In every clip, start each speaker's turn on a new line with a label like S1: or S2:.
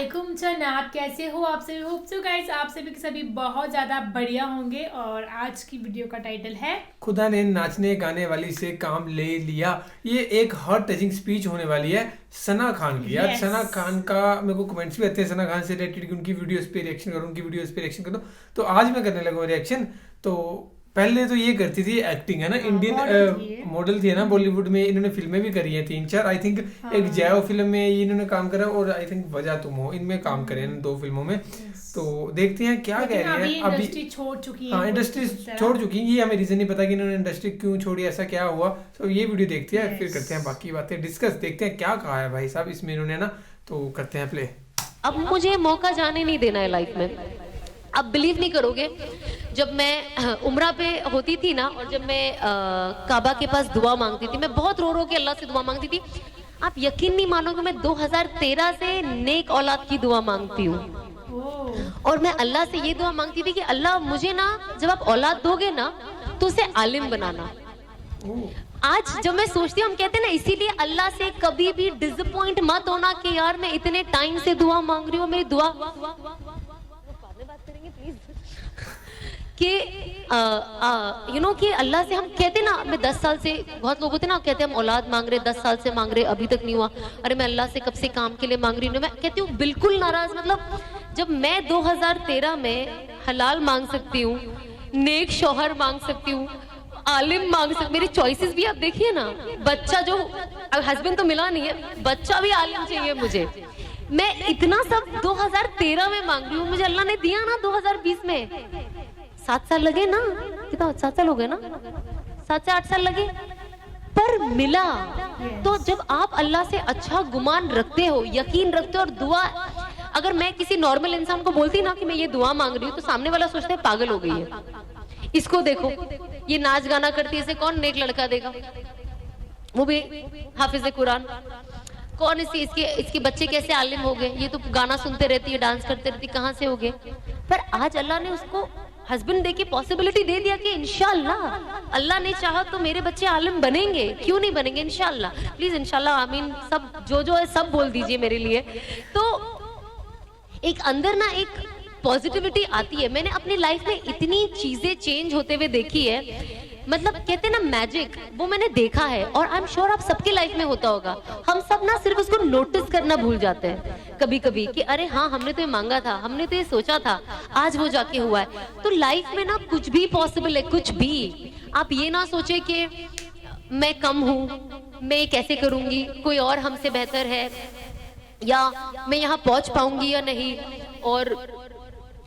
S1: वालेकुम जनाब, कैसे हो आप सभी। होप सो गाइस आप सभी के सभी बहुत ज़्यादा बढ़िया होंगे। और आज की वीडियो का टाइटल है
S2: खुदा ने नाचने गाने वाली से काम ले लिया। ये एक हार्ट टचिंग स्पीच होने वाली है सना खान की। यार
S1: यस।
S2: सना खान का मेरे को कमेंट्स भी आते हैं सना खान से रिलेटेड कि उनकी वीडियोस पे रिएक्शन करो, उनकी वीडियोस पे रिएक्शन करो। तो आज मैं करने लगा रिएक्शन। तो पहले तो ये करती थी एक्टिंग, है ना,
S1: हाँ,
S2: इंडियन मॉडल थी, है ना, बॉलीवुड में। इन्होंने फिल्में भी करी हैं 3-4 आई थिंक।
S1: हाँ।
S2: एक जय फिल्म में ये इन्होंने काम करा और आई थिंक वजह तुम हो, इनमें काम करे हैं 2 फिल्मों में। तो देखते हैं क्या कह रही है।
S1: अभी इंडस्ट्री छोड़ चुकी है।
S2: हाँ, इंडस्ट्री छोड़ चुकी है। ये हमें रीजन नहीं पता कि इन्होंने इंडस्ट्री क्यों छोड़ी, ऐसा क्या हुआ। तो ये वीडियो देखते हैं, फिर करते हैं बाकी बातें डिस्कस। देखते हैं क्या कहा है भाई साहब इसमें इन्होंने ना। तो करते हैं प्ले।
S3: अब मुझे मौका जाने नहीं देना है लाइफ में। अब बिलीव नहीं करोगे, जब मैं उम्रा पे होती थी ना, और जब मैं काबा के पास दुआ मांगती थी, मैं बहुत रो रो के अल्लाह से दुआ मांगती थी। आप यकीन नहीं मानोगे, मैं 2013 से नेक औलाद की दुआ मांगती हूँ। और मैं अल्लाह से ये दुआ मांगती थी कि अल्लाह मुझे ना, जब आप औलाद दोगे ना, तो उसे आलिम बनाना। आज जब मैं सोचती हूँ, हम कहते हैं ना, इसीलिए अल्लाह से कभी भी डिसअपॉइंट मत होना कि यार मैं इतने टाइम से दुआ मांग रही हूँ, मेरी दुआ कि कि अल्लाह से हम कहते ना, मैं 10 साल से, बहुत लोग होते ना कहते हम औलाद मांग रहे, 10 साल से मांग रहे, अभी तक नहीं हुआ। अरे मैं अल्लाह से कब से काम के लिए मांग रही हूँ। मैं कहती हूँ बिल्कुल नाराज। मतलब जब मैं 2013 में हलाल मांग सकती हूँ, नेक शौहर मांग सकती हूँ, आलिम मांग सकती, मेरी चॉइसेस भी आप देखिए ना। बच्चा जो, हस्बैंड तो मिला नहीं है, बच्चा भी आलिम चाहिए मुझे। मैं इतना सब 2013 में मांग रही हूँ, मुझे अल्लाह ने दिया ना 2020 में। 7 साल लगे ना, कितना 7 साल हो गए ना, 7 से 8 साल लगे, पर मिला। तो जब आप अल्लाह से अच्छा गुमान रखते हो, यकीन रखते हो, और दुआ, अगर मैं किसी नॉर्मल इंसान को बोलती ना कि मैं ये दुआ मांग रही हूँ, तो सामने वाला सोचता है पागल हो गई है, इसको देखो ये नाच गाना करती है, इसे कौन नेक लड़का देगा, वो भी हाफिज कुरान, कौन इसके बच्चे कैसे आलिम हो गए, ये तो गाना सुनते रहती है, डांस करते रहती, कहाँ से हो गए। पर आज अल्लाह ने उसको हस्बैंड दे के पॉसिबिलिटी दे दिया कि इंशाअल्लाह अल्लाह ने चाहा तो मेरे बच्चे आलिम बनेंगे, क्यों नहीं बनेंगे, इंशाअल्लाह। प्लीज इंशाअल्लाह आमीन सब जो है सब बोल दीजिए मेरे लिए। तो एक अंदर ना एक पॉजिटिविटी आती है। मैंने अपनी लाइफ में इतनी चीजें चेंज होते हुए देखी है, मतलब कहते हैं ना मैजिक, वो मैंने देखा है। और आई एम श्योर आप सबके लाइफ में होता होगा। हम सब ना सिर्फ उसको नोटिस करना भूल जाते हैं कभी कभी कि अरे हाँ, हमने तो ये मांगा था, हमने तो ये सोचा था, आज वो जाके हुआ है। तो लाइफ में ना कुछ भी पॉसिबल है, कुछ भी। आप ये ना सोचे कि मैं कम हूँ, मैं कैसे करूंगी, कोई और हमसे बेहतर है, या मैं यहाँ पहुंच पाऊंगी या नहीं। और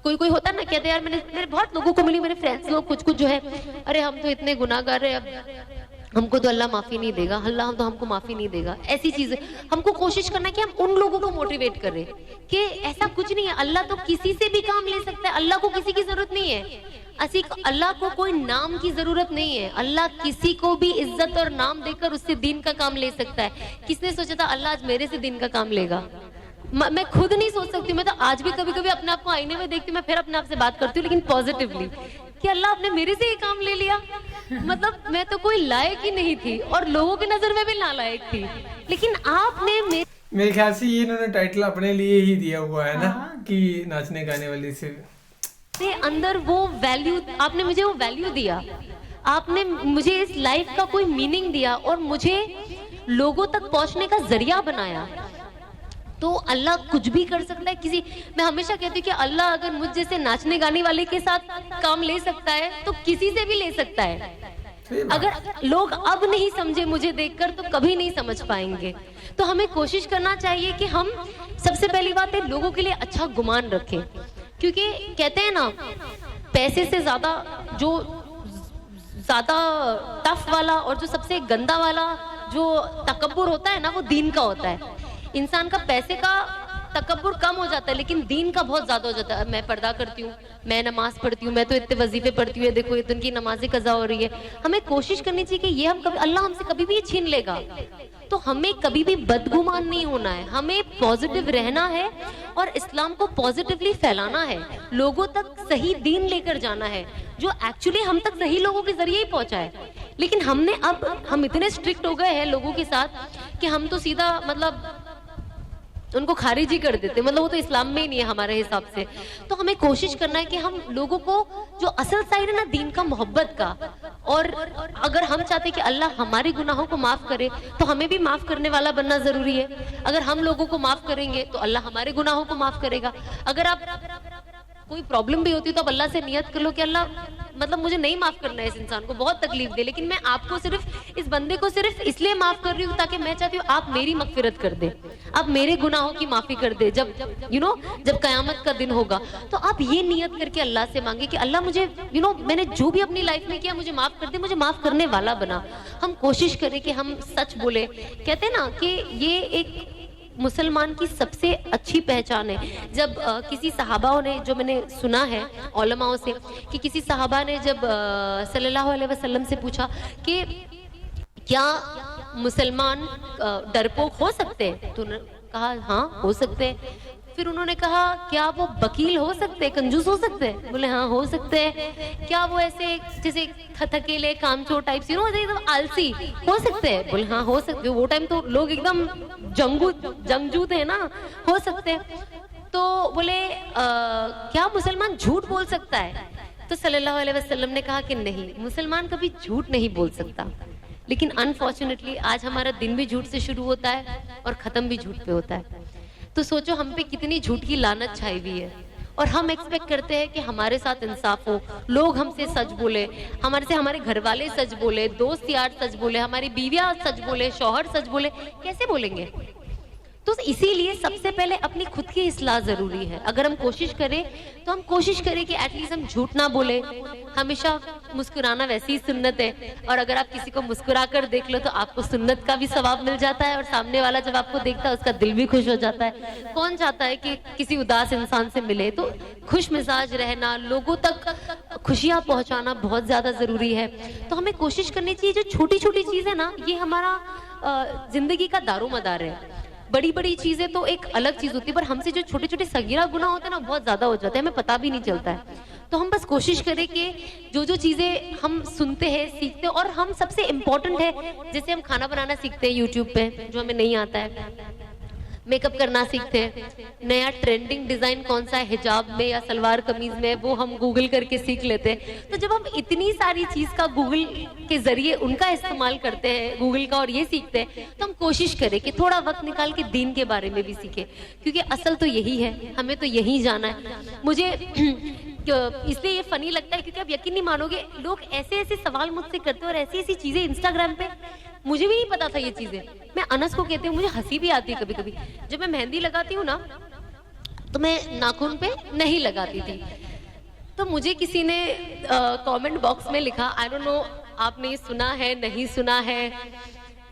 S3: कोई होता ना, कहते यार, मेरे बहुत लोगों को मिली, मेरे फ्रेंड्स लोग कुछ जो है, अरे हम तो इतने गुनाहगार है, अब हमको तो अल्लाह माफी नहीं देगा, अल्लाह तो हमको माफी नहीं देगा। ऐसी चीजें हमको कोशिश करना है कि हम उन लोगों को मोटिवेट करें कि ऐसा कुछ नहीं है, अल्लाह तो किसी से भी काम ले सकता है, अल्लाह को किसी की जरूरत नहीं है। अल्लाह को कोई नाम की जरूरत नहीं है, अल्लाह किसी को भी इज्जत और नाम देकर उससे दीन का काम ले सकता है। किसने सोचा था अल्लाह आज मेरे से दीन का काम लेगा? मैं खुद नहीं सोच सकती। मैं तो आज भी कभी कभी अपने आप को आईने में देखती हूँ, मैं फिर अपने आप से बात करती हूँ, लेकिन पॉजिटिवली, कि अल्लाह आपने मेरे से ये काम ले लिया। मतलब मैं तो कोई लायक ही नहीं थी, और लोगों की नजर में भी नालायक थी, लेकिन आपने
S2: मेरे ख्याल से ये इन्होंने टाइटल अपने लिए ही दिया हुआ है ना, कि नाचने गाने वाली से
S3: अंदर वो वैल्यू, आपने मुझे वो वैल्यू दिया, आपने मुझे इस लाइफ का कोई मीनिंग दिया, और मुझे लोगों तक पहुंचने का जरिया बनाया। तो अल्लाह कुछ भी कर सकता है। मैं हमेशा कहती हूँ कि अल्लाह अगर मुझ जैसे नाचने गाने वाले के साथ काम ले सकता है, तो किसी से भी ले सकता है। अगर लोग अब नहीं समझे मुझे देखकर, तो कभी नहीं समझ पाएंगे। तो हमें कोशिश करना चाहिए कि हम, सबसे पहली बात है, लोगों के लिए अच्छा गुमान रखें। क्योंकि कहते हैं ना, पैसे से ज्यादा जो ज्यादा टफ वाला और जो सबसे गंदा वाला जो तकब्बुर होता है ना, वो दीन का होता है। इंसान का पैसे का तकब्बुर कम हो जाता है, लेकिन दीन का बहुत ज्यादा हो जाता है। मैं पर्दा करती हूँ, मैं नमाज पढ़ती हूँ, मैं तो इतने वजीफे पढ़ती हूँ, देखो ये दिन की नमाजें कज़ा हो रही है। हमें कोशिश करनी चाहिए कि ये हम कभी, अल्लाह हमसे कभी भी छीन लेगा, तो हमें कभी भी बदगुमान नहीं होना है, हमें पॉजिटिव रहना है और इस्लाम को पॉजिटिवली फैलाना है, लोगों तक सही दीन लेकर जाना है, जो एक्चुअली हम तक सही लोगों के जरिए ही पहुंचा है। लेकिन हम इतने स्ट्रिक्ट हो गए हैं लोगों के साथ कि हम तो सीधा, मतलब उनको खारिज ही कर देते, मतलब वो तो इस्लाम में ही नहीं है हमारे हिसाब से। तो हमें कोशिश करना है कि हम लोगों को जो असल साइड है ना दीन का, मोहब्बत का, और अगर हम चाहते हैं कि अल्लाह हमारे गुनाहों को माफ करे तो हमें भी माफ करने वाला बनना जरूरी है। अगर हम लोगों को माफ करेंगे तो अल्लाह हमारे गुनाहों को माफ करेगा। अगर आप कोई प्रॉब्लम भी होती है तो आप अल्लाह से नियत कर लो कि अल्लाह मतलब मुझे नहीं माफ करना है इस इंसान को, बहुत तकलीफ दे, लेकिन मैं आपको सिर्फ इस बंदे को सिर्फ इसलिए माफ कर रही हूँ ताकि मैं चाहती हूँ आप मेरी मगफिरत कर दे, आप मेरे गुनाहों की माफी कर दे। जब जब कयामत का दिन होगा तो आप ये नियत करके अल्लाह से मांगे कि अल्लाह मुझे मैंने जो भी अपनी लाइफ में किया मुझे माफ कर दे, मुझे माफ करने वाला बना। हम कोशिश करें कि हम सच बोले। कहते हैं ना कि ये एक मुसलमान की सबसे अच्छी पहचान है। जब किसी सहाबाओं ने, जो मैंने सुना है उलमाओं से, कि किसी सहाबा ने जब सल्लल्लाहु अलैहि वसल्लम से पूछा कि क्या मुसलमान डरपोक हो सकते हैं, तो उन्होंने कहा हाँ हो सकते हैं। फिर उन्होंने कहा क्या वो वकील हो सकते हैं, कंजूस हो सकते हैं? बोले हाँ हो सकते हैं। क्या वो ऐसे जैसे थकेले कामचोर टाइप एकदम आलसी हो सकते हैं? बोले हाँ हो सकते हैं। वो टाइम तो लोग एकदम जंगजू थे ना, हो सकते हैं। तो बोले क्या मुसलमान झूठ बोल सकता है? तो सल्लल्लाहु अलैहि वसल्लम ने कहा कि नहीं, मुसलमान कभी झूठ नहीं बोल सकता। लेकिन अनफॉर्चुनेटली आज हमारा दिन भी झूठ से शुरू होता है और खत्म भी झूठ पे होता है। तो सोचो हम पे कितनी झूठ की लानत छाई हुई है, और हम एक्सपेक्ट करते हैं कि हमारे साथ इंसाफ हो, लोग हमसे सच बोले, हमारे घर वाले सच बोले, दोस्त यार सच बोले, हमारी बीवियां सच बोले, शौहर सच बोले। कैसे बोलेंगे? तो इसीलिए सबसे पहले अपनी खुद की इस्लाह जरूरी है। अगर हम कोशिश करें तो हम कोशिश करें कि एटलीस्ट हम झूठ ना बोले। हमेशा मुस्कुराना वैसी ही सुन्नत है, और अगर आप किसी को मुस्कुरा कर देख लो तो आपको सुन्नत का भी सवाब मिल जाता है, और सामने वाला जब आपको देखता है उसका दिल भी खुश हो जाता है। कौन चाहता है कि किसी उदास इंसान से मिले? तो खुश मिजाज रहना, लोगों तक खुशियां पहुंचाना बहुत ज्यादा जरूरी है। तो हमें कोशिश करनी चाहिए, जो छोटी छोटी चीज है ना, ये हमारा जिंदगी का दारोमदार है। बड़ी बड़ी चीजें तो एक अलग चीज होती है, पर हमसे जो छोटे छोटे सगीरा गुनाह होते हैं ना, बहुत ज्यादा हो जाते हैं, हमें पता भी नहीं चलता है। तो हम बस कोशिश करें कि जो चीजें हम सुनते हैं, सीखते हैं, और हम सबसे इम्पोर्टेंट है, जैसे हम खाना बनाना सीखते हैं यूट्यूब पे, जो हमें नहीं आता है, मेकअप करना सीखते हैं, नया ट्रेंडिंग डिजाइन कौन सा है हिजाब में या सलवार कमीज में, वो हम गूगल करके सीख लेते हैं। तो जब हम इतनी सारी चीज का गूगल के जरिए उनका इस्तेमाल करते हैं, गूगल का, और ये सीखते हैं, तो हम कोशिश करें कि थोड़ा वक्त निकाल के दीन के बारे में भी सीखें, क्योंकि असल तो यही है, हमें तो यही जाना है। मुझे इसलिए ये फनी लगता है क्योंकि आप यकीन नहीं मानोगे, लोग ऐसे ऐसे सवाल मुझसे करते हैं और ऐसी ऐसी चीजें इंस्टाग्राम पे, मुझे भी नहीं पता था ये चीजें। मैं अनस को कहती हूँ, मुझे हंसी भी आती है कभी कभी। जब मैं मेहंदी लगाती हूँ ना, तो मैं नाखून पे नहीं लगाती थी, तो मुझे किसी ने कमेंट बॉक्स में लिखा, आई डोंट नो आपने ये सुना है नहीं सुना है,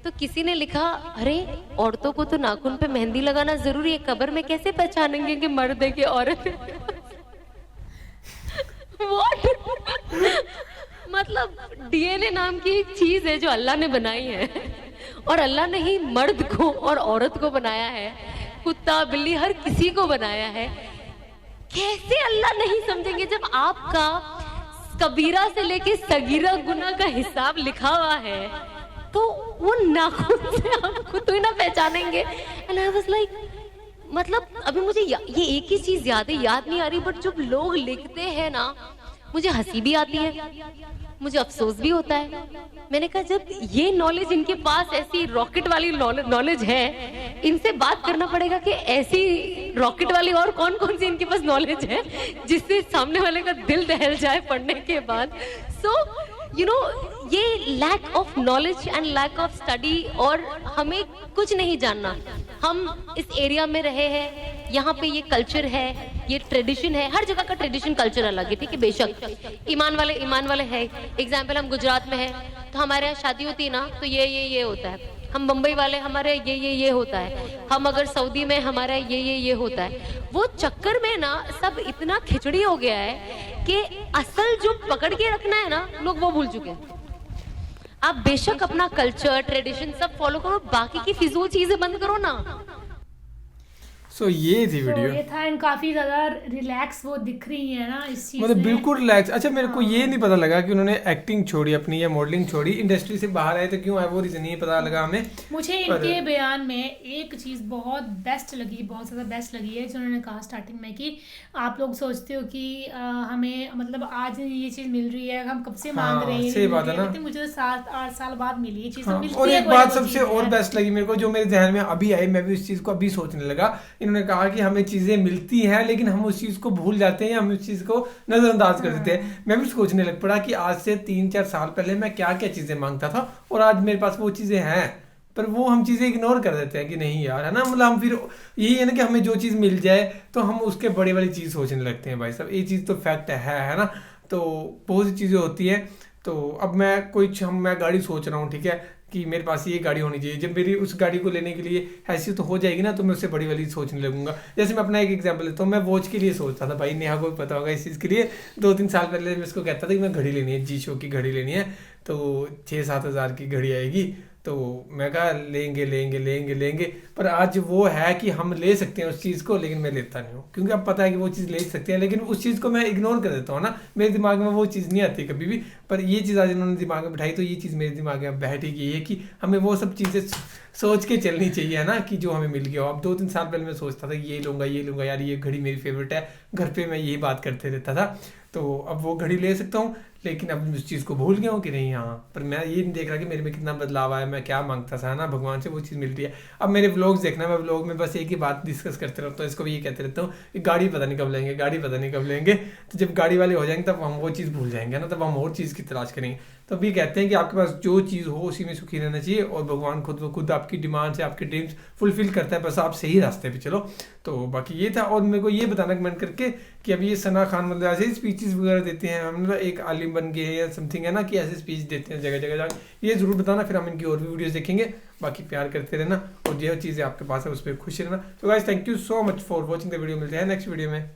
S3: तो किसी ने लिखा, अरे औरतों को तो नाखून पे मेहंदी लगाना जरूरी है, कब्र में कैसे पहचानेंगे कि मर्द है कि औरत है? मतलब डीएनए नाम की एक चीज है जो अल्लाह ने बनाई है, और अल्लाह ने ही मर्द को और औरत को बनाया है, कुत्ता बिल्ली हर किसी को बनाया है। कैसे अल्लाह नहीं समझेंगे जब आपका कबीरा से लेके सगीरा गुनाह का हिसाब लिखा हुआ है, तो वो नाखून से आप खुद तो ही ना पहचानेंगे। एंड आई वाज लाइक, मतलब अभी मुझे ये एक ही चीज याद नहीं आ रही, बट जब लोग लिखते हैं ना, मुझे हंसी भी आती है, मुझे अफसोस भी होता है। मैंने कहा जब ये नॉलेज इनके पास, ऐसी रॉकेट वाली नॉलेज है, इनसे बात करना पड़ेगा कि ऐसी रॉकेट वाली और कौन कौन सी इनके पास नॉलेज है जिससे सामने वाले का दिल दहल जाए पढ़ने के बाद। सो ये lack of knowledge and lack of study, और हमें कुछ नहीं जानना। हम इस एरिया में रहे हैं, यहाँ पे ये कल्चर है, ये ट्रेडिशन है, हर जगह का ट्रेडिशन कल्चर अलग है, ठीक है, बेशक ईमान वाले है। एग्जाम्पल, हम गुजरात में है तो हमारे यहाँ शादी होती है ना, तो ये होता है। हम मुंबई वाले, हमारे ये होता है। हम अगर सऊदी में, हमारा ये होता है। वो चक्कर में ना सब इतना खिचड़ी हो गया है कि असल जो पकड़ के रखना है ना, लोग वो भूल चुके हैं। आप बेशक अपना कल्चर ट्रेडिशन सब फॉलो करो, बाकी की फिजूल चीजें बंद करो ना।
S2: सो ये थी वीडियो।
S1: ये था, एंड काफी ज्यादा रिलैक्स वो दिख रही है ना इस चीज
S2: मतलब
S1: में।
S2: बिल्कुल रिलैक्स। अच्छा मेरे को ये नहीं पता लगा कि उन्होंने एक्टिंग छोड़ी अपनी या मॉडलिंग छोड़ी, इंडस्ट्री से बाहर आए तो क्यों आए वो रीजन नहीं पता लगा हमें।
S1: मुझे इनके बयान में एक चीज बहुत बेस्ट लगी, बहुत ज्यादा बेस्ट लगी है, जो उन्होंने कहा स्टार्टिंग में कि आप लोग सोचते हो कि हमें मतलब आज ये चीज मिल रही है, हम कब से मांग रहे हैं,
S2: सही बात है ना।
S1: लेकिन मुझे 7-8 साल बाद मिली ये चीज।
S2: हाँ,
S1: मिलती
S2: और
S1: है
S2: एक
S1: कोई
S2: बात
S1: ना कोई
S2: सबसे
S1: चीज़
S2: और
S1: है।
S2: बेस्ट लगी मेरे को, जो मेरे ध्यान में अभी आई, मैं भी उस चीज को अभी सोचने लगा। इन्होंने कहा कि हमें चीजें मिलती हैं लेकिन हम उस चीज को भूल जाते हैं, हम उस चीज को नजरअंदाज कर देते हैं। मैं भी सोचने लग पड़ा कि आज से 3-4 साल पहले मैं क्या क्या चीजें मांगता था और आज मेरे पास वो चीजें हैं, पर वो हम चीजें इग्नोर कर देते हैं कि नहीं यार, है ना। मतलब हम फिर यही है ना कि हमें जो चीज मिल जाए तो हम उसके बड़ी वाली चीज सोचने लगते हैं भाई साहब। ये चीज तो फैक्ट है ना। तो बहुत सी चीजें होती हैं। तो अब मैं गाड़ी सोच रहा हूँ, ठीक है, कि मेरे पास ये गाड़ी होनी चाहिए। जब मेरी उस गाड़ी को लेने के लिए हैसियत तो हो जाएगी ना, तो मैं उससे बड़ी वाली सोचने लगूंगा। जैसे मैं अपना एक एग्जांपल लेता हूँ, मैं वॉच के लिए सोचता था, भाई नेहा को पता होगा इस चीज़ के लिए। 2-3 साल पहले मैं उसको कहता था कि मैं घड़ी लेनी है, जी शो की घड़ी लेनी है, तो 6-7 हज़ार की घड़ी आएगी। तो मैं कहा लेंगे, पर आज वो है कि हम ले सकते हैं उस चीज़ को, लेकिन मैं लेता नहीं हूँ, क्योंकि अब पता है कि वो चीज़ ले सकते हैं, लेकिन उस चीज़ को मैं इग्नोर कर देता हूँ ना। मेरे दिमाग में वो चीज़ नहीं आती कभी भी, पर ये चीज़ आज इन्होंने दिमाग में बिठाई, तो ये चीज़ मेरे दिमाग में बैठी गई है कि हमें वो सब चीज़ें सोच के चलनी चाहिए, है ना, कि जो हमें मिल गया हो। अब 2-3 साल पहले मैं सोचता था ये लूँगा यार, ये घड़ी मेरी फेवरेट है, घर पे मैं यही बात करते रहता था। तो अब वो घड़ी ले सकता हूँ, लेकिन अब उस चीज़ को भूल गया हूँ कि नहीं। हाँ, पर मैं ये नहीं देख रहा कि मेरे में कितना बदलाव आया, मैं क्या मांगता था ना, भगवान से वो चीज़ मिल रही है। अब मेरे व्लॉग्स देखना, मैं व्लॉग में बस एक ही बात डिस्कस करते रहता हूँ, इसको भी ये कहते रहता हूँ कि गाड़ी पता नहीं कब लेंगे। तो जब गाड़ी वाले हो जाएंगे तब हम वो चीज़ भूल जाएंगे ना, तब हम और चीज़ की तलाश करेंगे। तो अभी कहते हैं कि आपके पास जो चीज़ हो उसी में सुखी रहना चाहिए, और भगवान खुद आपकी डिमांड से आपके ड्रीम्स फुलफिल करता है, बस आप सही रास्ते पे चलो। तो बाकी ये था। और मेरे को ये बताना कमेंट करके कि अभी ये सना खान मतलब ऐसे ही स्पीचेस वगैरह देते हैं, हम मतलब एक आलिम बन गए या समथिंग, है ना, कि ऐसे स्पीच देते हैं जगह जगह जाकर। ये ज़रूर बताना, फिर हम इनकी और भी वीडियोज़ देखेंगे। बाकी प्यार करते रहना, और जो चीज़ें आपके पास है उस पर खुश रहना। तो guys, thank you so much for watching the video. मिलते हैं नेक्स्ट वीडियो में।